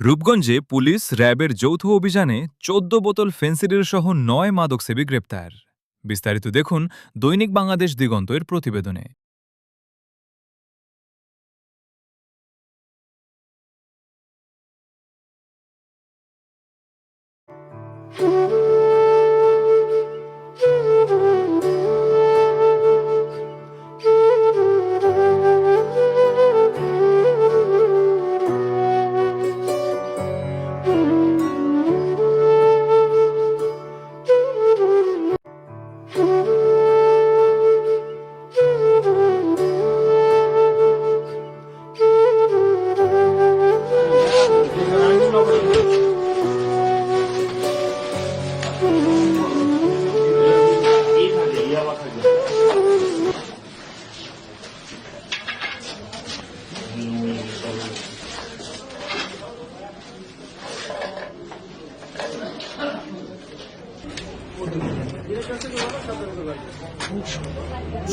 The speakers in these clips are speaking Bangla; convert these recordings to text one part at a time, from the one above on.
রূপগঞ্জে পুলিশ র্যাবের যৌথ অভিযানে ১৪ বোতল ফেন্সিডিল সহ ৯ মাদকসেবী গ্রেপ্তার। বিস্তারিত দেখুন দৈনিক বাংলাদেশ দিগন্তের প্রতিবেদনে।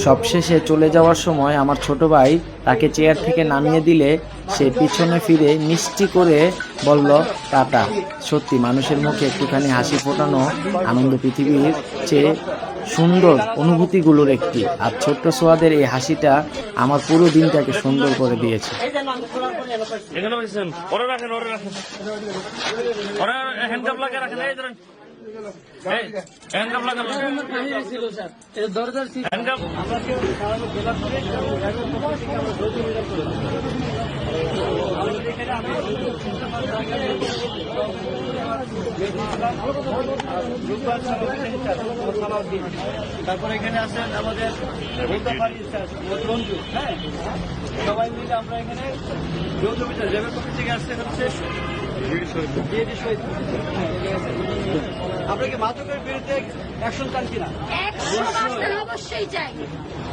সবশেষে চলে যাওয়ার সময় আমার ছোট ভাই তাকে চেয়ার থেকে নামিয়ে দিলে সে পিছনে ফিরে মিষ্টি করে বলল টাটা। সত্যি মানুষের মুখে একটুখানি হাসি ফোটানো আনন্দ পৃথিবীর চেয়ে সুন্দর অনুভূতিগুলোর একটি। আর ছোট্ট সোয়াদের এই হাসিটা আমার পুরো দিনটাকে সুন্দর করে দিয়েছে। তারপরে এখানে আছেন আমাদের হ্যাঁ, সবাই মিলে আমরা এখানে যৌথ বিচার র্যাবের পক্ষ থেকে আসছে হচ্ছে আমরা কি মাদকের বিরুদ্ধে অ্যাকশন চান কিনা? অবশ্যই চাই।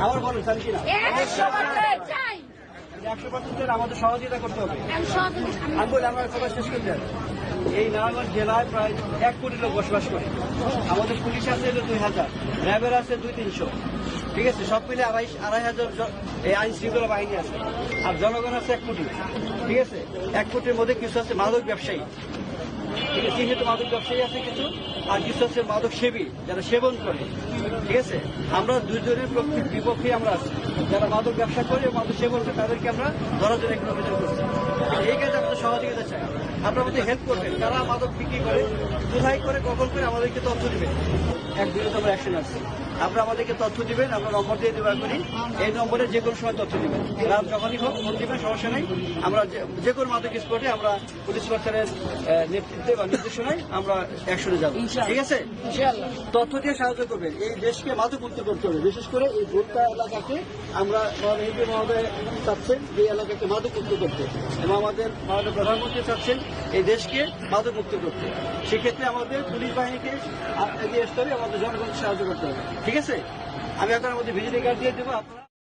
আবার বলেন চান কিনা? 100% আমাদের সহযোগিতা করতে হবে। আমি বলি আমরা সবাই শেষ করতে হবে। এই নারায়ণগঞ্জ জেলায় প্রায় 1 কোটি লোক বসবাস করে। আমাদের পুলিশ আছে 2000, র্যাবের আছে 200-300, ঠিক আছে, সব মিলে 2,500 এই আইন শৃঙ্খলা বাহিনী আছে। আর জনগণ আছে 1 কোটি, ঠিক আছে। 1 কোটির মধ্যে কিছু আছে মাদক ব্যবসায়ী, ঠিক আছে, যেহেতু মাদক ব্যবসায়ী আছে কিছু, আর কিছু আছে মাদক সেবী যারা সেবন করে, ঠিক আছে। আমরা দুজনের বিপক্ষে আমরা আছি, যারা মাদক ব্যবসা করে মাদক সেবন করে তাদেরকে আমরা ধরার জন্য একটা অভিযান করছি। এই কাজে আপনাদের সহযোগিতা চাই, আপনারা আমাদের হেল্প করবেন। কারা মাদক বিক্রি করে, কোথায় করে, কখন করে আমাদেরকে তথ্য দিবেন। এক বিরুদ্ধে আমরা অ্যাকশন আসছি, আপনারা আমাদেরকে তথ্য দিবেন, আমরা নম্বর দিয়ে দেওয়া করি। এই নম্বরে যে কোনো সময় তথ্য দিবেন, রাত যখনই হোক ফোন দিবেন, সমস্যা নেই। আমরা যে কোনো মাদক স্পটে আমরা পুলিশ সরকারের নেতৃত্বে বা নির্দেশনায় আমরা অ্যাকশনে যাবো, ঠিক আছে। তথ্য দিয়ে সাহায্য করবেন। এই দেশকে মাদক মুক্ত করতে হবে, বিশেষ করে এই ভোটটা এলাকাকে আমরা এমপি মহোদয় চাচ্ছেন এই এলাকাকে মাদক মুক্ত করতে, এবং আমাদের মাননীয় প্রধানমন্ত্রী চাচ্ছেন এই দেশকে মাদক মুক্ত করতে। সেক্ষেত্রে আমাদের পুলিশ বাহিনীকে এগিয়ে আসতে হবে, আমাদের জনগণকে সাহায্য করতে হবে, ঠিক আছে। আমি এখন আমাদের ভিজিটিং কার্ড দিয়ে দেবো, আপনারা